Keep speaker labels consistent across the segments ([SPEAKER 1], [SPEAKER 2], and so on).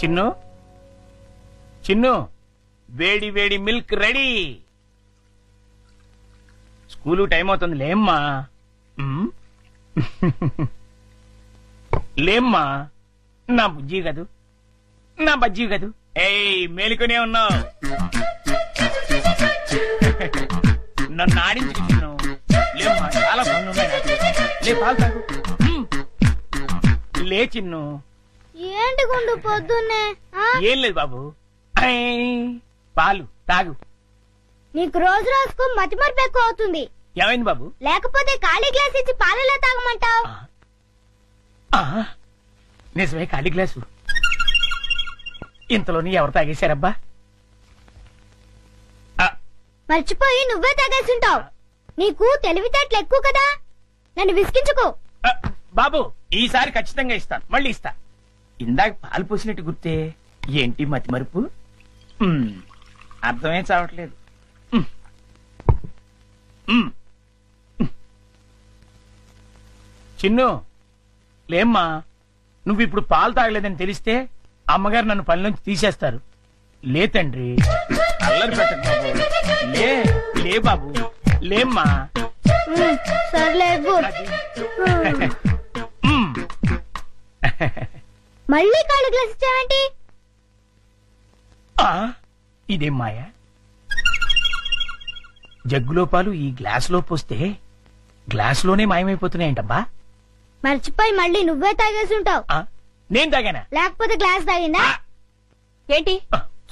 [SPEAKER 1] చిన్ను చిన్ను వేడి వేడి milk ready. School time అవుతుంది లేమ్మా. లేమ్మా నా బుజ్జి కదూ నా బజ్జీ కదూ. ఏయ్ మేలుకొనే ఉన్నావు. నన్ను ఆడించుకు చిన్ను. లేమ్మా చాలా పనులున్నాయి నాకు. లే పాలు తాగు. లే చిన్ను.
[SPEAKER 2] ఏంటి గుండు పొద్దున్నే?
[SPEAKER 1] ఏం లేదు బాబు, పాలు తాగు.
[SPEAKER 2] నీకు రోజు రోజుకు మతిమరుపు ఎక్కువ అవుతుంది.
[SPEAKER 1] ఏమైంది బాబు?
[SPEAKER 2] లేకపోతే ఖాళీ గ్లాస్ ఇచ్చి పాలలో తాగమంటావు.
[SPEAKER 1] నిజమే, ఖాళీ గ్లాసు. ఇంతలోని ఎవరు తాగేశారబ్బా?
[SPEAKER 2] మర్చిపోయి నువ్వే తాగేసుంటావు. నీకు తెలివితేటలు ఎక్కువ కదా, నన్ను విసిగించుకో.
[SPEAKER 1] బాబు ఈసారి ఖచ్చితంగా ఇస్తాను, మళ్ళీ ఇస్తా. ఇందాక పాలు పోసినట్టు గుర్తే. ఏంటి మతి మరుపు? అర్థమే చావట్లేదు. చిన్ను లేమ్మా, నువ్వు ఇప్పుడు పాలు తాగలేదని తెలిస్తే అమ్మగారు నన్ను పని నుంచి తీసేస్తారు. లే తండ్రి, అల్లరి పెట్టకు బాబు. లే లే బాబు, లేమ్మా.
[SPEAKER 2] సర్లే మళ్ళీ ఖాళీ గ్లాస్ ఇచ్చావేంటి?
[SPEAKER 1] ఇదేం మాయా? జగ్గులో పాలు ఈ గ్లాసులో పోస్తే గ్లాసులోనే మాయమైపోతున్నాయంటబ్బా.
[SPEAKER 2] మర్చిపోయి మళ్ళీ నువ్వే తాగేసుంటావు.
[SPEAKER 1] నేను తాగానా?
[SPEAKER 2] లేకపోతే గ్లాస్ తాగిందా? ఏంటి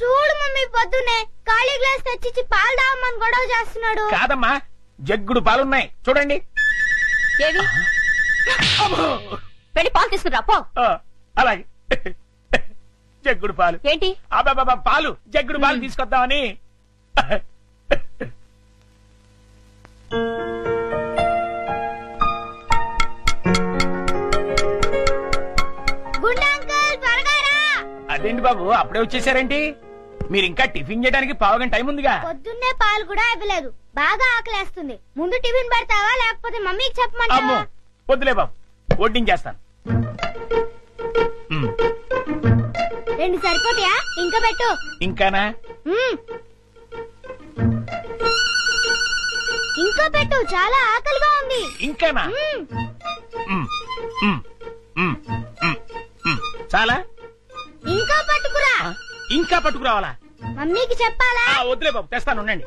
[SPEAKER 2] చూడు మమ్మీ, పొద్దున్నే ఖాళీ గ్లాస్ తెచ్చిచ్చి పాలు తాగమని గొడవ చేస్తున్నాడు.
[SPEAKER 1] కాదమ్మా, జగ్గుడు పాలున్నాయి చూడండి.
[SPEAKER 3] ఏవి? వెళ్ళి పాలు తీసుకురా పో.
[SPEAKER 1] అలాగే. జగ్గుడు పాలు
[SPEAKER 3] ఏంటి?
[SPEAKER 1] పాలు జగ్గుడు పాలు తీసుకొద్దామని. అదేంటి బాబు అప్పుడే వచ్చేసారేంటి? మీరు ఇంకా టిఫిన్ చేయడానికి పావుగంట టైం ఉందిగా.
[SPEAKER 2] పొద్దున్నే పాలు కూడా ఇవ్వలేదు, బాగా ఆకలేస్తుంది. ముందు టిఫిన్ పెడతావా లేకపోతే మమ్మీకి చెప్పమంటావా?
[SPEAKER 1] వద్దులే బాబు, వడ్డించేస్తాను.
[SPEAKER 2] 2 సరిపోతాయా? ఇంకా పెట్టు.
[SPEAKER 1] ఇంకానా?
[SPEAKER 2] ఇంకా పెట్టు, చాలా ఆకలిగా ఉంది.
[SPEAKER 1] ఇంకానా? చాలా?
[SPEAKER 2] ఇంకా పట్టుకురా.
[SPEAKER 1] ఇంకా పట్టుకురావాలా?
[SPEAKER 2] మమ్మీకి చెప్పాలా?
[SPEAKER 1] వద్దులే బాబు, తెస్తాను ఉండండి.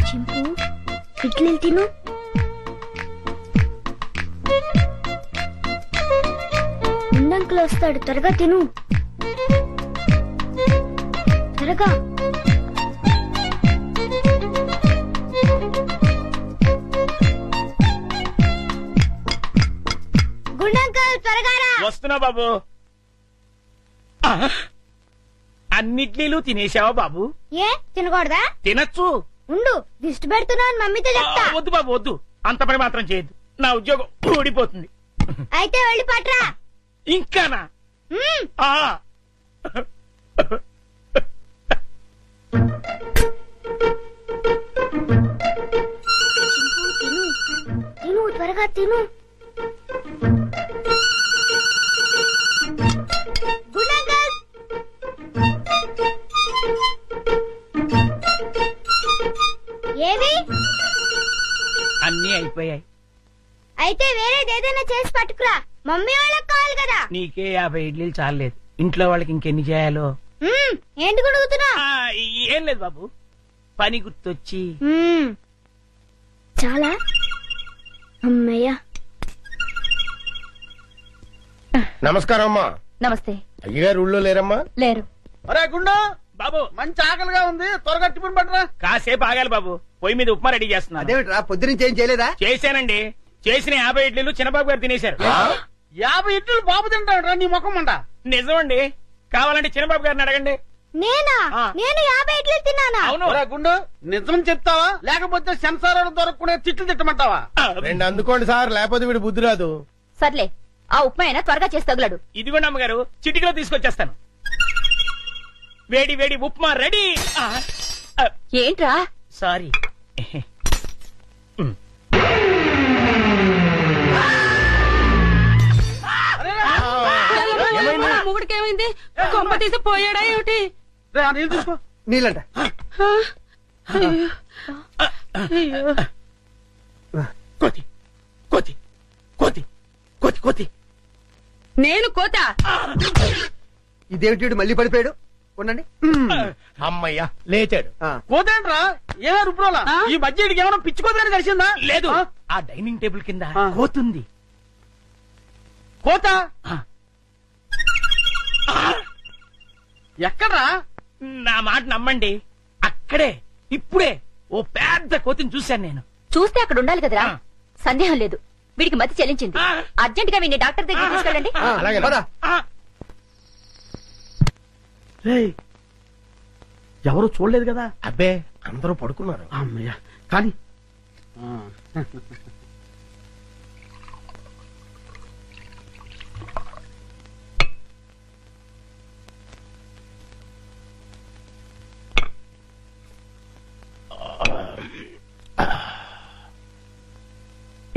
[SPEAKER 2] చింపు, ఇడ్లీలు తిను. ఉండంకులు వస్తాడు, త్వరగా తిను. త్వరగా. గుండంకుల్ త్వరగా రా.
[SPEAKER 1] వస్తున్నా బాబు. అన్నిట్లీలు తినేసావా బాబు?
[SPEAKER 2] ఏ తినకూడదా?
[SPEAKER 1] తినచ్చు.
[SPEAKER 2] ఉండు, దిష్టి పెడుతున్నాను, మమ్మీతో చెప్తా.
[SPEAKER 1] వద్దు బాబు వద్దు, అంత పని మాత్రం చేయొద్దు. నా ఉద్యోగం ఊడిపోతుంది.
[SPEAKER 2] అయితే వెళ్ళి పట్రా.
[SPEAKER 1] ఇంకానా?
[SPEAKER 2] తిను, త్వరగా తిను. ఏవి?
[SPEAKER 1] అన్నీ అయిపోయాయి.
[SPEAKER 2] అయితే వేరేదేదైనా చేసి పట్టుకురా, మమ్మీ వాళ్ళకి కావాలి కదా.
[SPEAKER 1] నీకే 50 ఇడ్లీలు చాలేదు, ఇంట్లో వాళ్ళకి ఇంకెన్ని చేయాలో.
[SPEAKER 2] ఏంటి గుడుగుతున్నా?
[SPEAKER 1] ఏం లేదు బాబు, పని గుర్తొచ్చి.
[SPEAKER 2] చాలా. అమ్మయ్యా.
[SPEAKER 4] నమస్కారం అమ్మా.
[SPEAKER 3] నమస్తే.
[SPEAKER 4] అయ్యగారు ఊళ్ళో లేరమ్మా?
[SPEAKER 3] లేరు.
[SPEAKER 5] అరే గుండు
[SPEAKER 1] బాబు,
[SPEAKER 5] మంచి ఆకలిగా ఉంది, త్వరగా టిఫిన్ పట్టరా.
[SPEAKER 1] కాసేపు ఆగాలి బాబు, పొయ్యి మీద ఉప్మా రెడీ చేస్తున్నా.
[SPEAKER 5] అదేమిట్రా పొద్దునుంచి ఏం చేయలేదా?
[SPEAKER 1] చేశానండి, చేసిన 50 ఇడ్లీలు చిన్నబాబు గారు తినేశారు.
[SPEAKER 5] 50 ఇడ్లీలు బాబు తింటాడు నీ ముఖం అంట.
[SPEAKER 1] నిజమండి, కావాలంటే చిన్నబాబు గారిని అడగండి.
[SPEAKER 2] నేనా? నేను 50 ఇడ్లీలు తిన్నానా?
[SPEAKER 1] అవును.
[SPEAKER 5] గుండు నిజం చెప్తావా లేకపోతే సెన్సార్ దొరకకుండా తిట్లు తిట్టమంటావా?
[SPEAKER 4] 2 అందుకోండి సార్, లేకపోతే వీడు బుద్ధి రాదు.
[SPEAKER 3] సర్లే, ఆ ఉప్మా అయినా త్వరగా చేసి తగులాడు.
[SPEAKER 1] ఇదిగోండి అమ్మగారు, చిటికలో తీసుకొచ్చేస్తాను. వేడి వేడి ఉప్మా రెడీ.
[SPEAKER 3] ఏంట్రా?
[SPEAKER 1] సారీ.
[SPEAKER 6] మొగుడికేమైంది? కొంప తీసి పోయాడా ఏమిటి?
[SPEAKER 5] రే, ఆ నీళ్ళు తీసుకో.
[SPEAKER 4] నీళ్ళంట
[SPEAKER 1] కోతి కోతి కోతి కోతి కోతి.
[SPEAKER 6] నేను కోత.
[SPEAKER 4] ఇదేమిటి మళ్ళీ పడిపోయాడు. ఉండండి. అమ్మయ్యా లేచాడు.
[SPEAKER 5] కోతేంట్రా ఏమే రుబ్రోలా?
[SPEAKER 6] ఆ?
[SPEAKER 5] ఈ మధ్య ఇడికి ఏమైనా పిచ్చి కోత కలిసిందా?
[SPEAKER 1] లేదు,
[SPEAKER 5] ఆ?
[SPEAKER 1] ఆ డైనింగ్ టేబుల్ కింద
[SPEAKER 5] ఆ.
[SPEAKER 1] కోతుంది.
[SPEAKER 5] కోత
[SPEAKER 1] ఆ.
[SPEAKER 5] ఎక్కడ్రా?
[SPEAKER 1] నా మాట నమ్మండి, అక్కడే ఇప్పుడే ఓ పెద్ద కోతిని చూశాను నేను.
[SPEAKER 3] చూస్తే అక్కడ ఉండాలి కదరా.
[SPEAKER 1] ఆ.
[SPEAKER 3] సందేహం లేదు, వీడికి మతి చెల్లించింది.
[SPEAKER 1] ఆ.
[SPEAKER 3] అర్జెంట్ గా వీడిని డాక్టర్ దగ్గర తీసుకెళ్ళండి.
[SPEAKER 4] అలాగే
[SPEAKER 1] ఆ,
[SPEAKER 5] రేయ్, ఎవరు చూడలేదు కదా?
[SPEAKER 4] అబ్బే అందరూ పడుకున్నారు.
[SPEAKER 5] అమ్మయ్యా కానీ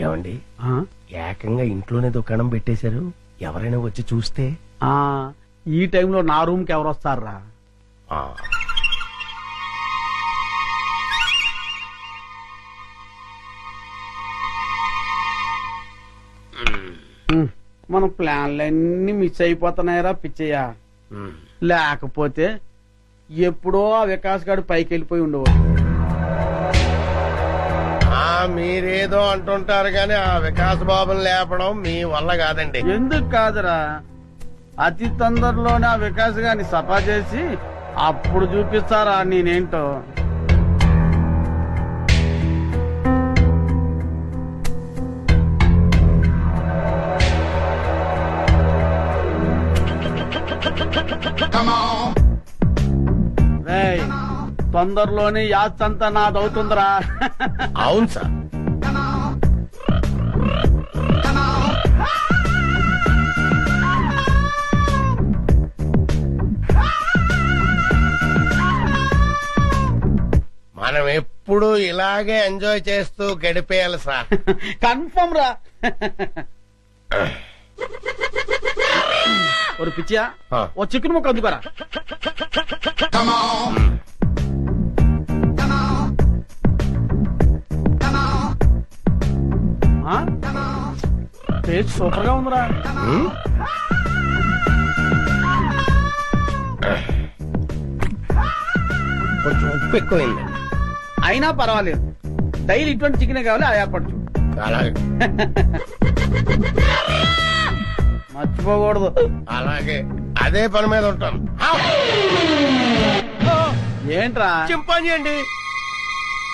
[SPEAKER 4] ఏమండి
[SPEAKER 5] ఆ?
[SPEAKER 4] ఏకంగా ఇంట్లోనే దుకాణం పెట్టేశారు. ఎవరైనా వచ్చి చూస్తే
[SPEAKER 5] ఆ, ఈ టైంలో నా రూమ్ కి ఎవరు వస్తారా?
[SPEAKER 4] ఆ,
[SPEAKER 5] మన ప్లాన్లన్నీ మిస్ అయిపోతున్నాయరా పిచ్చయ్యా.
[SPEAKER 4] ఉమ్.
[SPEAKER 5] లేకపోతే ఎప్పుడో ఆ వికాస్ గాడు పైకి వెళ్ళిపోయి ఉండేవాడు.
[SPEAKER 4] మీరేదో అంటుంటారు కానీ ఆ వికాస్ బాబుని లేపడం మీ వల్ల కాదండి.
[SPEAKER 5] ఎందుకు కాదురా, అతి తొందరలోనే ఆ వికాస్ గారిని సఫా చేసి అప్పుడు చూపిస్తారా నేనేంటో. రేయ్, తొందరలోనే యాత్రంతా నాదవుతుందిరా.
[SPEAKER 4] అవును సార్. మనం ఎప్పుడు ఇలాగే ఎంజాయ్ చేస్తూ గడిపేయాలి సార్.
[SPEAKER 5] కన్ఫర్మ్ రా. ఒక పిచ్చియా,
[SPEAKER 4] ఆ.
[SPEAKER 5] ఓ చికెన్ ముక్క అందుకోరా. టేస్ట్ సూపర్ గా ఉందిరా.
[SPEAKER 4] ఉమ్. కొంచెం ఉప్పు ఎక్కువైంది.
[SPEAKER 5] అయినా పర్వాలేదు, డైలీ ఇటువంటి చికెన్ కావాలి. ఆ ఏర్పాటు చూడు.
[SPEAKER 4] అలాగే
[SPEAKER 5] మర్చిపోకూడదు.
[SPEAKER 4] అలాగే అదే పని మీద ఉంటాను.
[SPEAKER 5] ఏంట్రా?
[SPEAKER 4] చింపాంజీ అండి.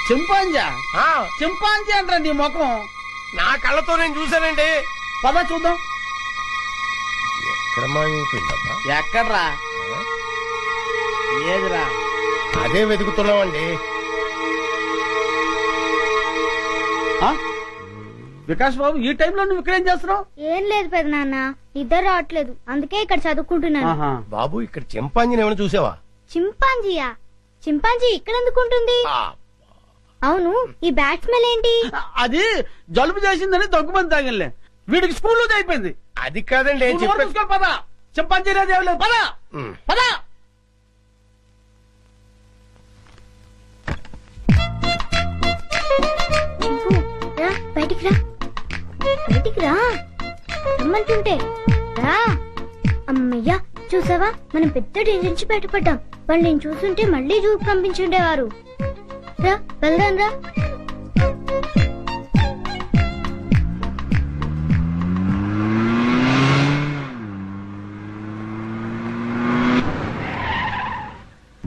[SPEAKER 5] చింపాంజా?
[SPEAKER 4] ఆ,
[SPEAKER 5] చింపాంజీ అంటారా నీ ముఖం?
[SPEAKER 4] నా కళ్ళతో నేను చూశానండి.
[SPEAKER 5] పద చూద్దాం.
[SPEAKER 4] ఎక్కడ మాయమైపోయిందబ్బా?
[SPEAKER 5] ఎక్కడ్రా? ఏదిరా?
[SPEAKER 4] అదే వెతుకుతున్నామండి.
[SPEAKER 5] ఆ? వికాస్ బాబు, ఈ టైంలో నువ్వు ఇక్కడేం చేస్తున్నావు?
[SPEAKER 2] ఏం లేదు పెద్ద నాన్న, ఇద్దరు రావట్లేదు, అందుకే ఇక్కడ చదువుకుంటున్నాను.
[SPEAKER 5] ఆహా.
[SPEAKER 4] బాబు ఇక్కడ చింపాంజీని ఏమైనా చూసావా?
[SPEAKER 2] చింపాంజీయా? చింపాంజీ ఇక్కడ ఎందుకుంటుంది?
[SPEAKER 4] ఆ,
[SPEAKER 2] అవును, ఈ బ్యాట్ స్మెల్ ఏంటి?
[SPEAKER 5] అది జలుబు చేసిందని దగ్గుమంది తాగిలే. వీడికి స్కూల్లో అయిపోయింది.
[SPEAKER 4] అది కాదండి ఏం
[SPEAKER 5] నువ్వు చూసుకో, పద. చింపాంజీ అనేది ఏం లేదు. పద
[SPEAKER 4] ఉమ్.
[SPEAKER 5] పద.
[SPEAKER 2] చింపు, రా బయటికి రా, బయటికి రా రమ్మంటుంటే రా. అమ్మయ్యా, చూసావా, మనం పెద్ద డేంజర్ నుంచి బయటపడ్డాం. వాళ్ళు నేను చూస్తుంటే మళ్ళీ జూకి పంపించుండేవారు. రా వెళ్దాం రా.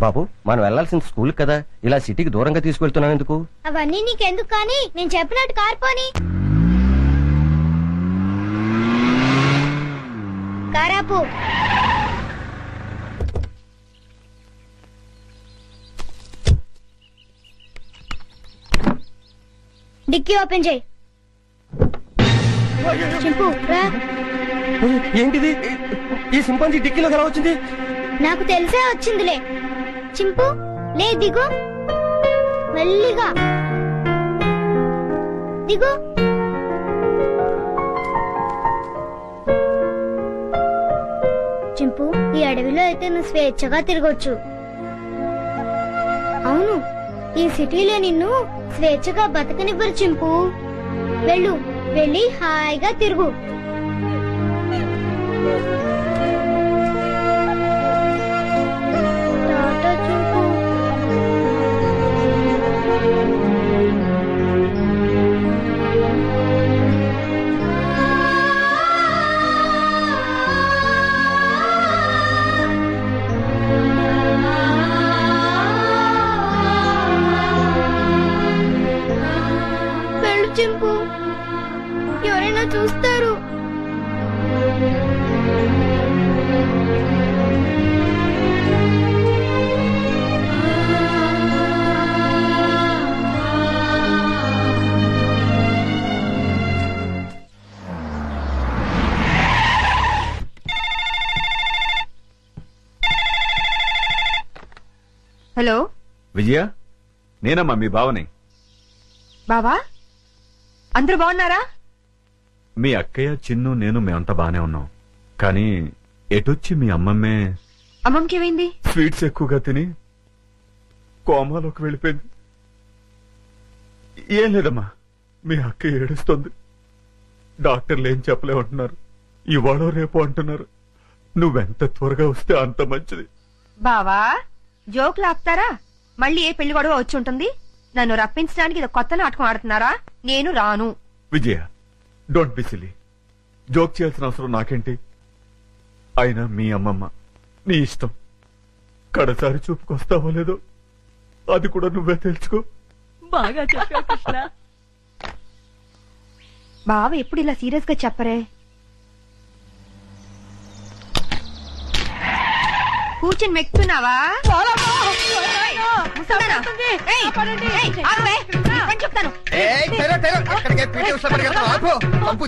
[SPEAKER 7] బాబు, మనం వెళ్లాల్సిన స్కూల్ కదా, ఇలా సిటీకి దూరంగా తీసుకెళ్తున్నాం ఎందుకు?
[SPEAKER 2] అవన్నీ నీకెందుకు కానీ, నేను చెప్పినట్టు కారుపోని. కారాపు. డిక్కీ ఓపెన్ చేయి. చింపు రా.
[SPEAKER 7] ఏంటిది? ఈ సింపాంజీ డిక్కీలో ఎలా వచ్చింది?
[SPEAKER 2] నాకు తెలిసే వచ్చిందిలే. చింపు లే, దిగు మెల్లిగా. దిగు. చింపు, ఈ అడవిలో అయితే నువ్వు స్వేచ్ఛగా తిరగొచ్చు. అవును, ఈ సిటీలో నిన్ను స్వేచ్ఛగా బతకనివ్వరు చింపు. వెళ్ళు, వెళ్ళి హాయిగా తిరుగు. టాటా చింపు. వెళ్ళు చింపు, ఎవరైనా చూస్తారు.
[SPEAKER 3] హలో
[SPEAKER 8] విజయ, నేనమ్మా మీ బావని.
[SPEAKER 3] బావా, అందరూ బాగున్నారా?
[SPEAKER 8] మీ అక్కయ్య, చిన్ను, నేను మేమంతా బానే ఉన్నాం. కానీ ఎటొచ్చి మీ అమ్మమ్మే
[SPEAKER 3] అమ్మమ్మకి ఏమైంది?
[SPEAKER 8] స్వీట్స్ ఎక్కువగా తిని కోమాలోకి వెళ్ళిపోయింది. ఏం లేదమ్మా, మీ అక్క ఏడుస్తోంది. డాక్టర్లు ఏం చెప్పలేమంటున్నారు. ఇవాళ రేపు అంటున్నారు. నువ్వెంత త్వరగా వస్తే అంత మంచిది.
[SPEAKER 3] బావా, జోకులు ఆపుతారా? మళ్ళీ ఏ పెళ్లి గొడవ వచ్చి ఉంటుంది. నన్ను రప్పించడానికి ఇది కొత్త నాటకం ఆడుతున్నారా? నేను రాను.
[SPEAKER 8] విజయ, డోంట్ బి సిల్లీ. జోక్ చేయాల్సిన అవసరం నాకేంటి? అయినా మీ అమ్మమ్మ, నీ ఇష్టం. కడసారి చూపుకొస్తావో లేదో అది కూడా నువ్వే తెలుసుకో.
[SPEAKER 6] బాగా చెప్పావు కృష్ణ.
[SPEAKER 3] బావ ఎప్పుడు ఇలా సీరియస్ గా చెప్పరే. కూర్చొని మెక్కుతున్నావా? చెప్తాను.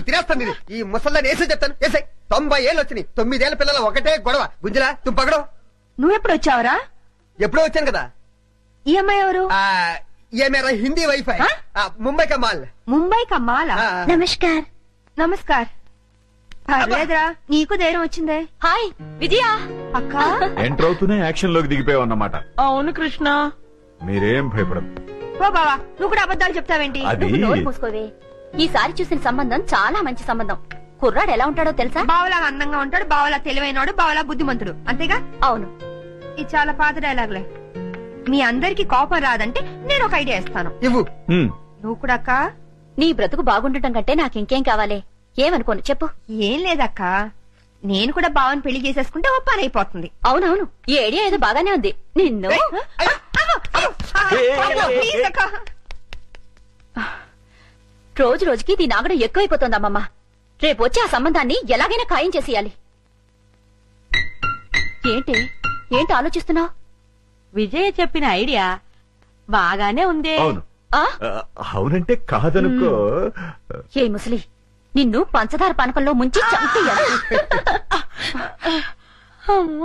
[SPEAKER 9] తినేస్తాను. ఈ ముసల్దాన్ని వేసే చెప్తాను. వేసాయి 90 ఏళ్ళు వచ్చినాయి. 9 ఏళ్ల పిల్లల ఒకటే గొడవ. గుంజలా తుంపగడం.
[SPEAKER 3] నువ్వెప్పుడు వచ్చావురా?
[SPEAKER 9] ఎప్పుడో వచ్చాను కదా.
[SPEAKER 3] ఈ అమ్మాయి ఎవరు?
[SPEAKER 9] ये मेरा हिंदी वाइफ है. मुंबई का माल.
[SPEAKER 3] ముంబై కా మాలా?
[SPEAKER 2] నమస్కార్.
[SPEAKER 3] నమస్కార్. పర్లేదురా, నీకు ధైర్యం వచ్చిందే. హాయ్ విజయ. అక్క
[SPEAKER 8] ఎంటర్ అవుతూనే యాక్షన్ లోకి దిగిపోయావన్నమాట.
[SPEAKER 6] అవును కృష్ణ.
[SPEAKER 8] మీరేం భయపడదు.
[SPEAKER 3] ఓ బావా, నువ్వు కూడా అబద్ధాలు చెప్తావేంటి?
[SPEAKER 8] అది
[SPEAKER 3] నోరు మూసుకోవే. ఈసారి చూసిన సంబంధం చాలా మంచి సంబంధం. కుర్రాడు ఎలా ఉంటాడో తెలుసా? బావలా అందంగా ఉంటాడు, బావలా తెలివైనడు, బావలా బుద్ధిమంతుడు. అంతేగా? అవును. ఇది చాలా పాత డైలాగులే. మీ అందరికి కోపం రాదంటే నేను ఒక ఐడియా ఇస్తాను.
[SPEAKER 9] ఇవ్వు.
[SPEAKER 3] నువ్వు కూడా అక్క. నీ బ్రతుకు బాగుండటం కంటే నాకింకేం కావాలి? ఏమనుకోను చెప్పు. ఏం లేదక్క, నేను కూడా బావని పెళ్లి చేసేసుకుంటే ఓ పని అయిపోతుంది. అవునవును, ఈ ఐడియా ఏదో బాగానే ఉంది. నిన్ను రోజు రోజుకి దీని ఆగడం ఎక్కువైపోతుంది అమ్మమ్మ. రేపు వచ్చి ఆ సంబంధాన్ని ఎలాగైనా ఖాయం చేసేయాలి. ఏంటి ఆలోచిస్తున్నావు?
[SPEAKER 6] విజయ చెప్పిన ఐడియా బాగానే ఉందే.
[SPEAKER 8] అవును. అవునంటే కాదనుకో.
[SPEAKER 3] ఏ ముసలి, నిన్ను పంచదార పానకంలో ముంచి చంపేయాలి.